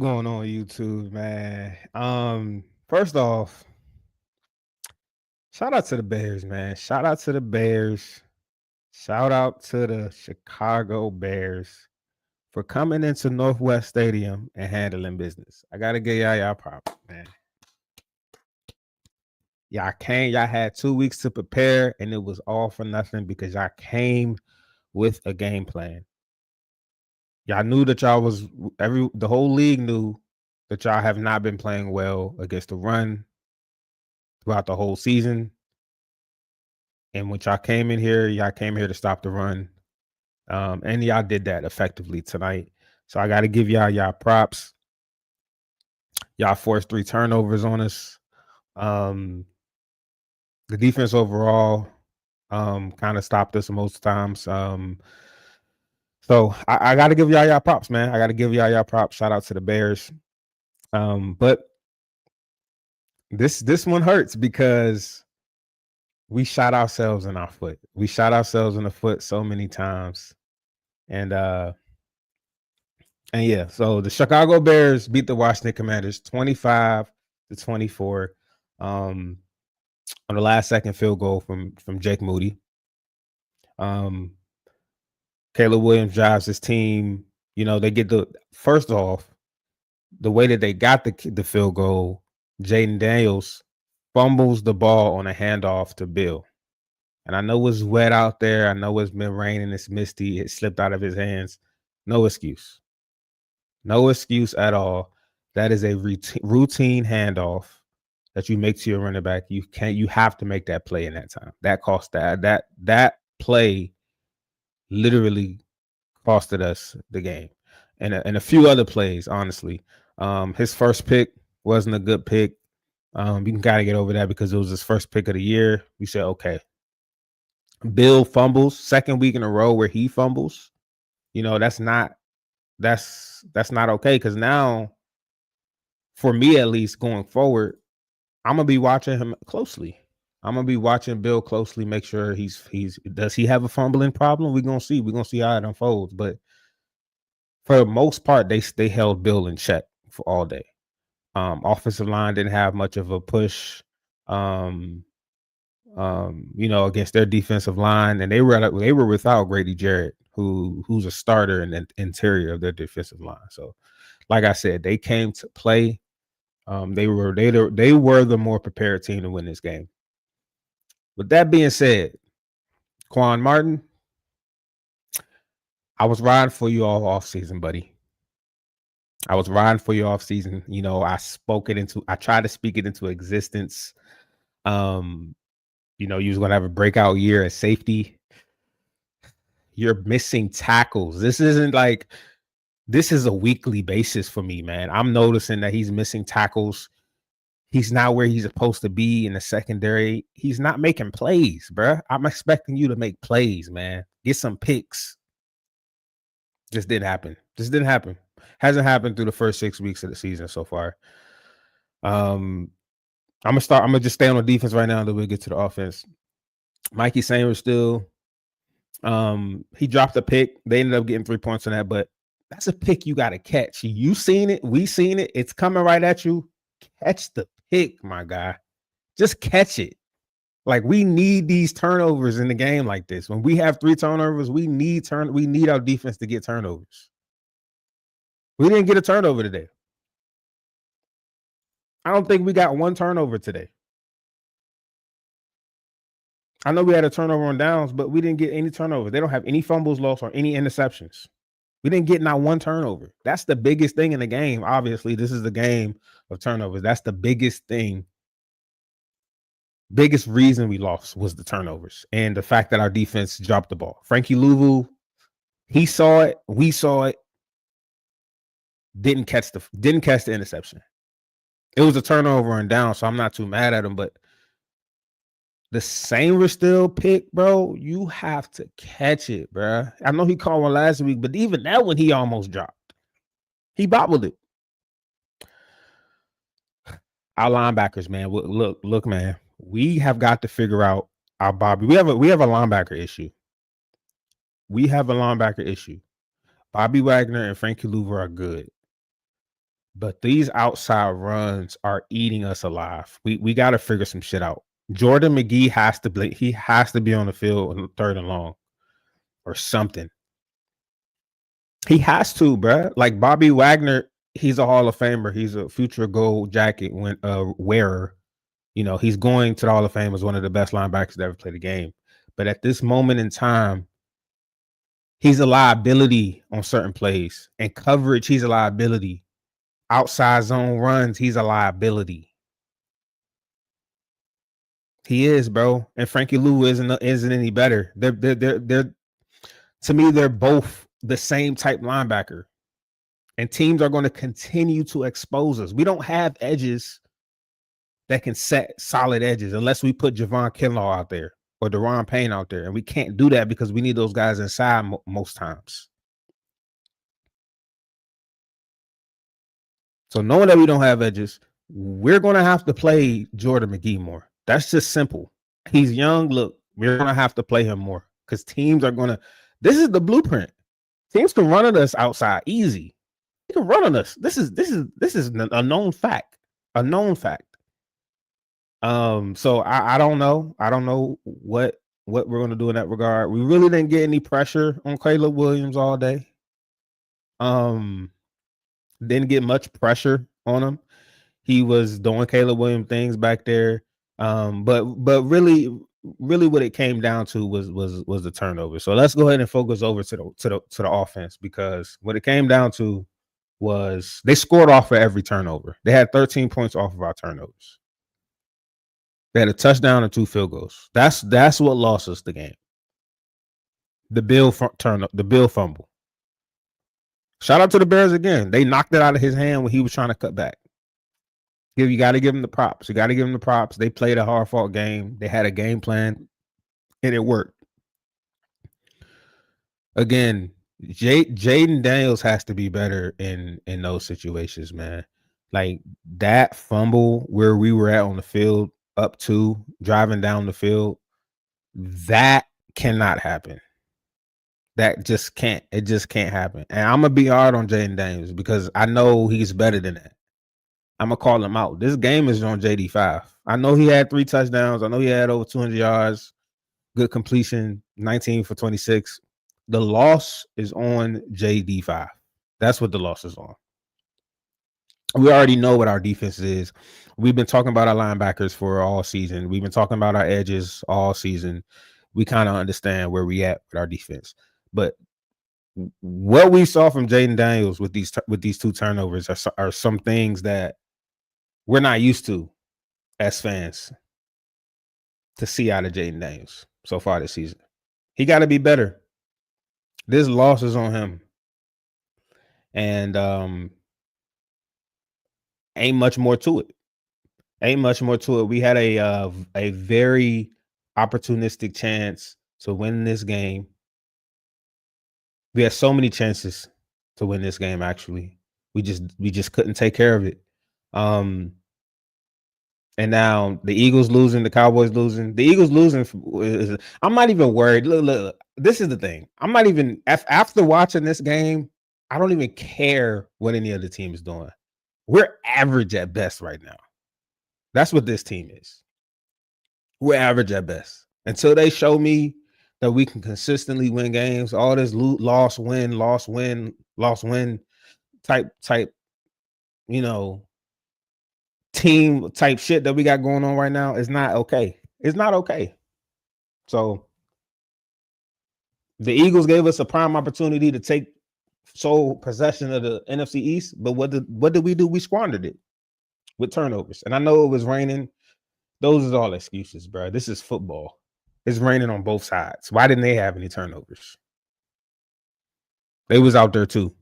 going on YouTube, man? First off, shout out to the Bears, man. Shout out to the Bears. Shout out to the Chicago Bears for coming into Northwest Stadium and handling business. I gotta give y'all props, man. Y'all had 2 weeks to prepare, and it was all for nothing because y'all came with a game plan. Y'all knew that the whole league knew that y'all have not been playing well against the run throughout the whole season. And when y'all came here to stop the run. And y'all did that effectively tonight. So I got to give y'all props. Y'all forced 3 turnovers on us. The defense overall kind of stopped us most times. So I got to give y'all props, man. I got to give y'all props. Shout out to the Bears. But this one hurts because we shot ourselves in our foot. We shot ourselves in the foot so many times. And yeah, so the Chicago Bears beat the Washington Commanders 25-24 on the last second field goal from Jake Moody. Caleb Williams drives his team. You know, they get first off, the way that they got the field goal, Jaden Daniels fumbles the ball on a handoff to Bill. And I know it's wet out there. I know it's been raining. It's misty. It slipped out of his hands. No excuse. No excuse at all. That is a routine handoff that you make to your running back. You have to make that play in that time. That cost that play literally costed us the game. And a few other plays, honestly. His first pick wasn't a good pick. You can kind of get over that because it was his first pick of the year. We said, okay. Bill fumbles, second week in a row where he fumbles. You know, that's not okay, because now, for me at least, going forward, I'm gonna be watching him closely. I'm gonna be watching Bill closely, make sure does he have a fumbling problem? We're gonna see how it unfolds. But for the most part, they held Bill in check for all day. Offensive line didn't have much of a push. Against their defensive line, and they were without Grady Jarrett, who's a starter in the interior of their defensive line. So, like I said, they came to play. They were the more prepared team to win this game. With that being said, Quan Martin, I was riding for you all off season, buddy. I was riding for you off season. You know, I tried to speak it into existence. You was going to have a breakout year at safety. You're missing tackles. This is a weekly basis for me, man. I'm noticing that he's missing tackles. He's not where he's supposed to be in the secondary. He's not making plays, bro. I'm expecting you to make plays, man. Get some picks. Just didn't happen. Hasn't happened through the first 6 weeks of the season so far. I'm gonna just stay on the defense right now until we get to the offense. Mikey Sanders still. He dropped a pick. They ended up getting 3 points on that, but that's a pick you got to catch. You seen it. We seen it. It's coming right at you. Catch the pick, my guy. Just catch it. Like, we need these turnovers in the game like this. When we have 3 turnovers, we need our defense to get turnovers. We didn't get a turnover today. I don't think we got 1 turnover today. I know we had a turnover on downs, but we didn't get any turnovers. They don't have any fumbles lost or any interceptions. We didn't get not 1 turnover. That's the biggest thing in the game. Obviously, this is the game of turnovers. That's the biggest thing. Biggest reason we lost was the turnovers and the fact that our defense dropped the ball. Frankie Louvu, he saw it. We saw it. Didn't catch the interception. It was a turnover and down, so I'm not too mad at him, but the Sanger still pick, bro. You have to catch it, bro. I know he caught one last week, but even that one he almost dropped. He bobbled it. Our linebackers, man. Look, man. We have got to figure out our Bobby. We have a linebacker issue. Bobby Wagner and Frankie Louver are good. But these outside runs are eating us alive. We got to figure some shit out. Jordan McGee has to be. He has to be on the field on 3rd and long or something. He has to, bruh. Like Bobby Wagner, he's a Hall of Famer. He's a future gold jacket wearer. You know, he's going to the Hall of Fame as one of the best linebackers to ever play the game. But at this moment in time, he's a liability on certain plays. And coverage, he's a liability. Outside zone runs, he's a liability. He is, bro. And Frankie Lou isn't any better. They're to me, they're both the same type linebacker. And teams are going to continue to expose us. We don't have edges that can set solid edges unless we put Javon Kinlaw out there or Deron Payne out there. And we can't do that because we need those guys inside most times. So knowing that we don't have edges, we're going to have to play Jordan McGee more. That's just simple. He's young. Look, we're going to have to play him more because teams are going to. This is the blueprint. Teams can run at us outside easy. They can run on us. This is a known fact. A known fact. So I don't know. I don't know what we're going to do in that regard. We really didn't get any pressure on Caleb Williams all day. Didn't get much pressure on him. He was doing Caleb Williams things back there. But really what it came down to was the turnover. So let's go ahead and focus over to the offense, because what it came down to was they scored off of every turnover. They had 13 points off of our turnovers. They had a touchdown and 2 field goals. That's what lost us the game. The Bill fumble. Shout out to the Bears again. They knocked it out of his hand when he was trying to cut back. You got to give him the props. You got to give him the props. They played a hard-fought game. They had a game plan, and it worked. Again, Jaden Daniels has to be better in those situations, man. Like that fumble where we were at on the field, up 2, driving down the field, that cannot happen. That just can't. It just can't happen. And I'm going to be hard on Jaden Daniels because I know he's better than that. I'm going to call him out. This game is on JD5. I know he had 3 touchdowns. I know he had over 200 yards, good completion, 19 for 26. The loss is on JD5. That's what the loss is on. We already know what our defense is. We've been talking about our linebackers for all season. We've been talking about our edges all season. We kind of understand where we at with our defense. But what we saw from Jaden Daniels with these 2 turnovers are some things that we're not used to as fans to see out of Jaden Daniels so far this season. He got to be better. This loss is on him. And ain't much more to it. We had a very opportunistic chance to win this game. We had so many chances to win this game, actually. We just couldn't take care of it. And now the Eagles losing, the Cowboys losing. The Eagles losing. I'm not even worried. Look, this is the thing. I'm not even, after watching this game, I don't even care what any other team is doing. We're average at best right now. That's what this team is. We're average at best. Until they show me that we can consistently win games, all this loss, win type, team type shit that we got going on right now is not okay. It's not okay. So the Eagles gave us a prime opportunity to take sole possession of the NFC East, but what did we do? We squandered it with turnovers. And I know it was raining. Those is all excuses, bro. This is football. It's raining on both sides. Why didn't they have any turnovers? They was out there too.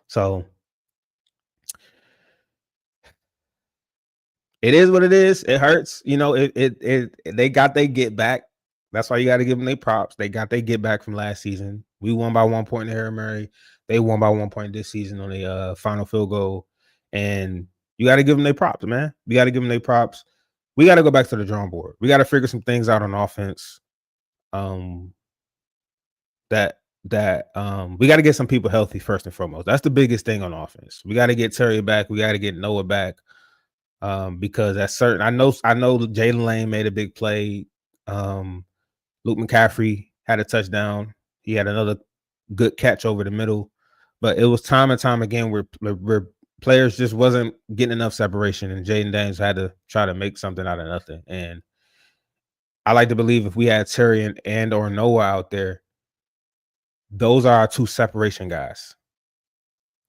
So it is what it is. It hurts. They got their get back. That's why you got to give them their props. They got their get back from last season. We won by 1 point in Harry Murray. They won by 1 point this season on the final field goal. And you got to give them their props, man. We got to give them their props. We got to go back to the drawing board. We got to figure some things out on offense that that we got to get some people healthy first and foremost. That's the biggest thing on offense. We got to get Terry back. We got to get Noah back. Because that's certain. I know Jalen Lane made a big play. Luke McCaffrey had a touchdown. He had another good catch over the middle, but it was time and time again where players just wasn't getting enough separation, and Jaden Daniels had to try to make something out of nothing. And I like to believe if we had Terry and or Noah out there, those are our two separation guys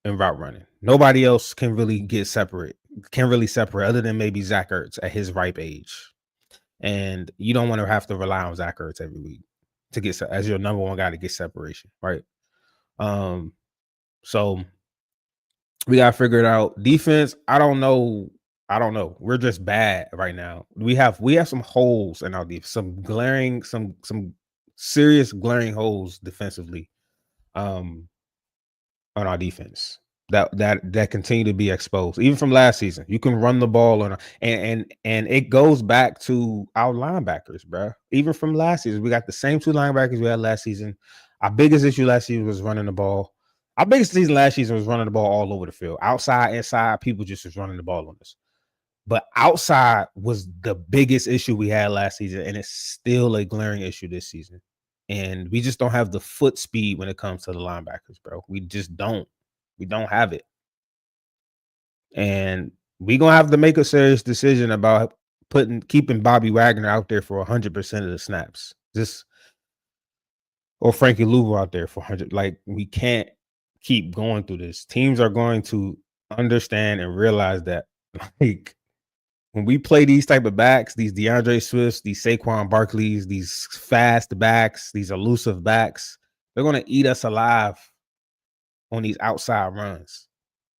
in route running. Nobody else can really separate other than maybe Zach Ertz at his ripe age. And you don't want to have to rely on Zach Ertz every week to get as your number one guy to get separation, right? So we gotta figure it out. Defense, I don't know. We're just bad right now. We have some holes in our defense, some serious glaring holes defensively. On our defense that continue to be exposed even from last season. You can run the ball on and it goes back to our linebackers, bro. Even from last season, we got the same two linebackers we had last season. Our biggest issue last season was running the ball. Our biggest season last season was running the ball all over the field, outside, inside. People just was running the ball on us. But outside was the biggest issue we had last season, and it's still a glaring issue this season. And we just don't have the foot speed when it comes to the linebackers, bro. We just don't. We don't have it. And we're going to have to make a serious decision about keeping Bobby Wagner out there for 100% of the snaps. Or Frankie Louvo out there for 100. Like, we can't keep going through this. Teams are going to understand and realize that, like, when we play these type of backs, these DeAndre Swifts, these Saquon Barkleys, these fast backs, these elusive backs, they're going to eat us alive on these outside runs.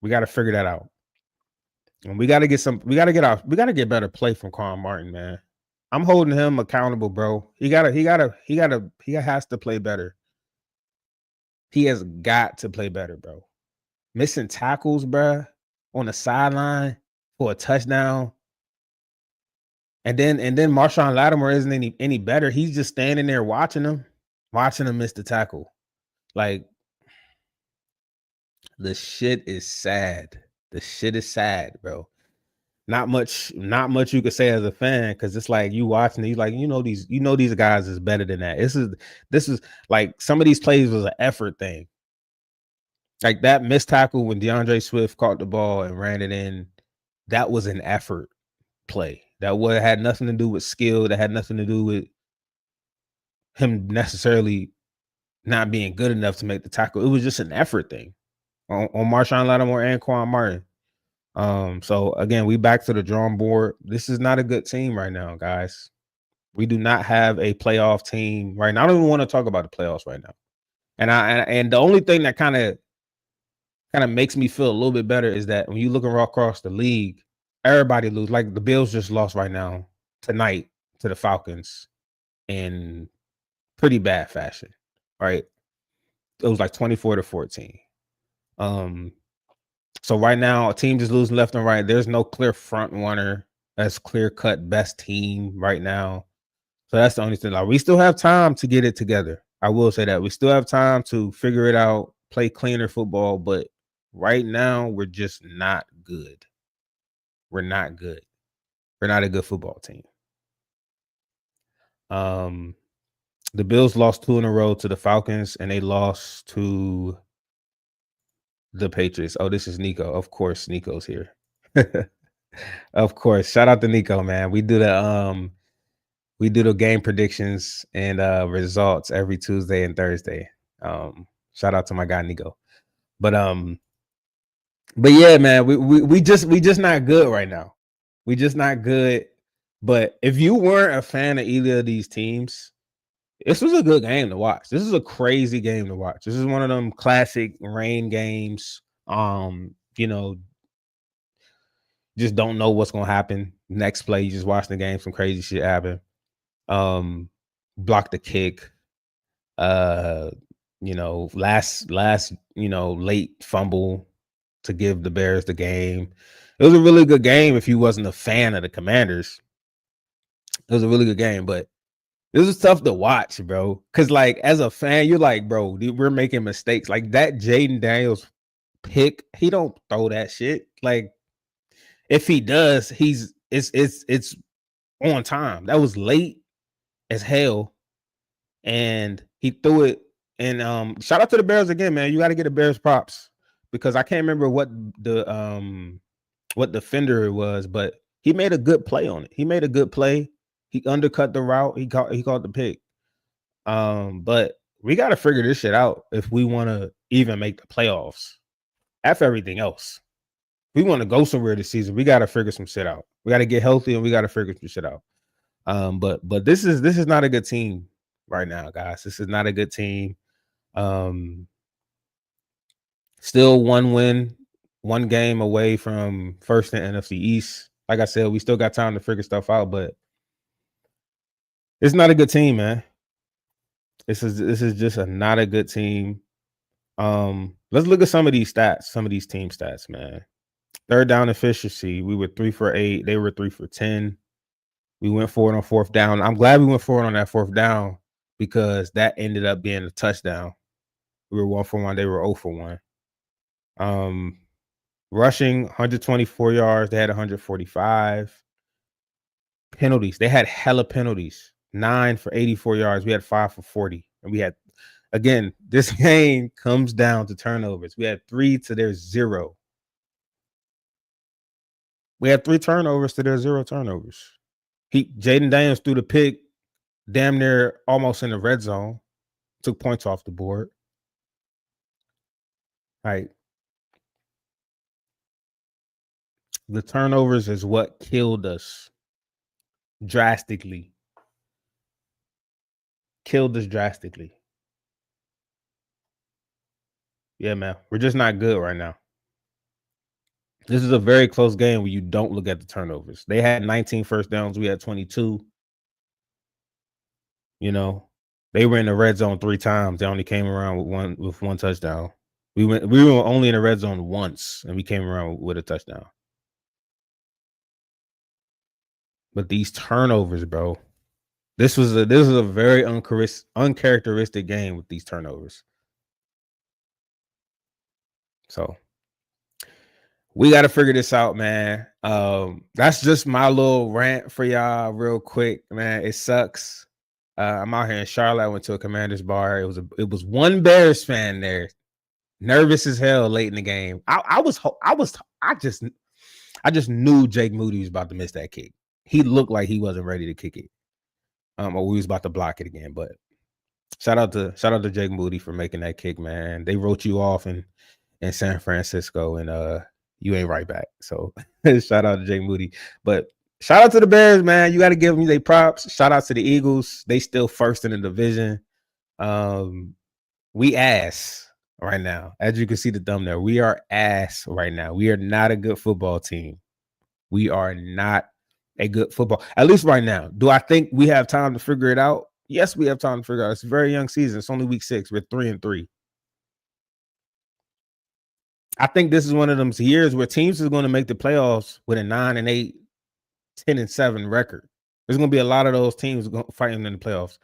We got to figure that out. And we got to get better play from Quan Martin, man. I'm holding him accountable, bro. He has to play better. He has got to play better, bro. Missing tackles, bro, on the sideline for a touchdown. And then Marshawn Lattimore isn't any better. He's just standing there watching him miss the tackle. Like, the shit is sad. The shit is sad, bro. Not much you could say as a fan, because it's like you watching it, you like, these guys is better than that. This is like some of these plays was an effort thing. Like that missed tackle when DeAndre Swift caught the ball and ran it in, that was an effort play. That had nothing to do with skill. That had nothing to do with him necessarily not being good enough to make the tackle. It was just an effort thing on Marshawn Lattimore and Quan Martin. So again, we back to the drawing board. This is not a good team right now, guys. We do not have a playoff team right now. I don't even want to talk about the playoffs right now. And the only thing that kind of makes me feel a little bit better is that when you look across the league, everybody lose. Like the Bills just lost right now tonight to the Falcons in pretty bad fashion, right? It was like 24-14. So right now, a team just losing left and right. There's no clear front runner that's clear-cut best team right now. So that's the only thing. Like, we still have time to get it together. I will say that. We still have time to figure it out, play cleaner football, but right now, we're just not good. We're not good. We're not a good football team. The Bills lost 2 in a row to the Falcons, and they lost to the Patriots. Oh, this is Nico. Of course, Nico's here. Of course. Shout out to Nico, man. We do the game predictions and results every Tuesday and Thursday. Shout out to my guy Nico. But yeah, man, we just not good right now. We just not good. But if you weren't a fan of either of these teams, this was a good game to watch. This is a crazy game to watch. This is one of them classic rain games. Just don't know what's gonna happen. Next play, you just watch the game, some crazy shit happen. Block the kick. Last, late fumble to give the Bears the game. It was a really good game if you wasn't a fan of the Commanders. It was a really good game, but This was tough to watch, bro. Cause like as a fan, you're like, bro, we're making mistakes. Like that Jaden Daniels pick, he don't throw that shit. Like if he does, it's on time. That was late as hell, and he threw it. And shout out to the Bears again, man. You got to get the Bears props because I can't remember what defender it was, but he made a good play on it. He made a good play. He undercut the route. He caught the pick. But we got to figure this shit out if we want to even make the playoffs. After everything else, we want to go somewhere this season. We got to figure some shit out. We got to get healthy and we got to figure some shit out. But this is not a good team right now, guys. This is not a good team. Still one win, one game away from first in NFC East. Like I said, we still got time to figure stuff out, but it's not a good team, man. This is just not a good team. Let's look at some of these stats, some of these team stats, man. Third down efficiency, we were 3 for 8. They were 3 for 10. We went for it on fourth down. I'm glad we went for it on that fourth down because that ended up being a touchdown. We were 1 for 1. They were 0 for 1. Rushing 124 yards. They had 145. Penalties. They had hella penalties. 9 for 84 yards. We had 5 for 40. And we had, again, this game comes down to turnovers. We had 3 to their 0. We had 3 turnovers to their 0 turnovers. Jaden Daniels threw the pick damn near almost in the red zone. Took points off the board. Right. The turnovers is what killed us drastically. Killed us drastically. Yeah, man. We're just not good right now. This is a very close game where you don't look at the turnovers. They had 19 first downs. We had 22. You know, they were in the red zone 3 times. They only came around with one touchdown. We were only in the red zone once, and we came around with a touchdown. But these turnovers, bro. This was a very uncharacteristic game with these turnovers. So we got to figure this out, man. That's just my little rant for y'all real quick, man. It sucks. I'm out here in Charlotte. I went to a Commanders bar. It was one Bears fan there, nervous as hell late in the game. I just knew Jake Moody was about to miss that kick. He looked like he wasn't ready to kick it. Or we was about to block it again. But shout out to Jake Moody for making that kick, man. They wrote you off in San Francisco, and you ain't right back. So shout out to Jake Moody. But shout out to the Bears, man. You got to give them their props. Shout out to the Eagles. They still first in the division. We ass right now. As you can see the thumbnail, we are ass right now. We are not a good football team. We are not a good football, at least right now. Do I think we have time to figure it out? Yes, we have time to figure it out. It's a very young season. It's only week 6. We're 3-3. I think this is one of them years where teams are going to make the playoffs with a 9-8, 10-7 record. There's going to be a lot of those teams fighting in the playoffs.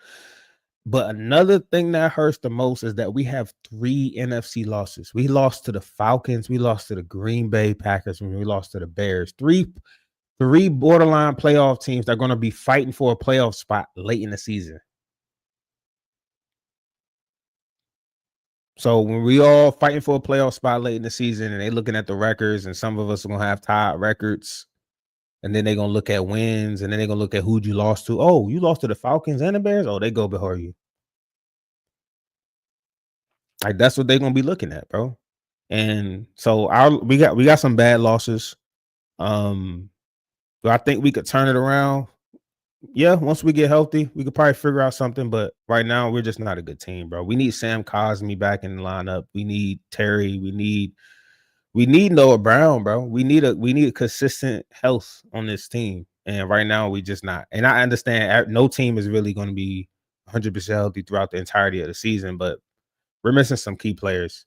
But another thing that hurts the most is that we have 3 NFC losses. We lost to the Falcons. We lost to the Green Bay Packers. And we lost to the Bears. Three borderline playoff teams that are going to be fighting for a playoff spot late in the season. So when we all fighting for a playoff spot late in the season and they looking at the records, and some of us are going to have tied records, and then they're going to look at wins, and then they're going to look at who you lost to. Oh, you lost to the Falcons and the Bears? Oh, they go before you. Like, that's what they're going to be looking at, bro. And so we got some bad losses. Do I think we could turn it around? Yeah, once we get healthy, we could probably figure out something. But right now, we're just not a good team, bro. We need Sam Cosmi back in the lineup. We need Terry. We need Noah Brown, bro. We need a consistent health on this team. And right now, we just not. And I understand no team is really going to be 100% healthy throughout the entirety of the season, but we're missing some key players.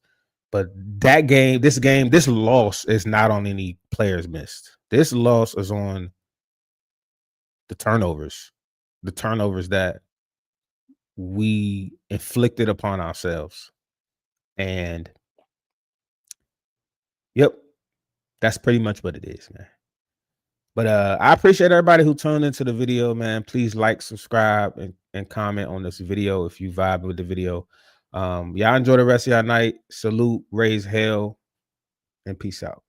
But this loss is not on any players missed. This loss is on the turnovers that we inflicted upon ourselves. And yep, that's pretty much what it is, man. But I appreciate everybody who tuned into the video, man. Please like, subscribe, and comment on this video if you vibe with the video. Y'all enjoy the rest of y'all night. Salute, raise hell, and peace out.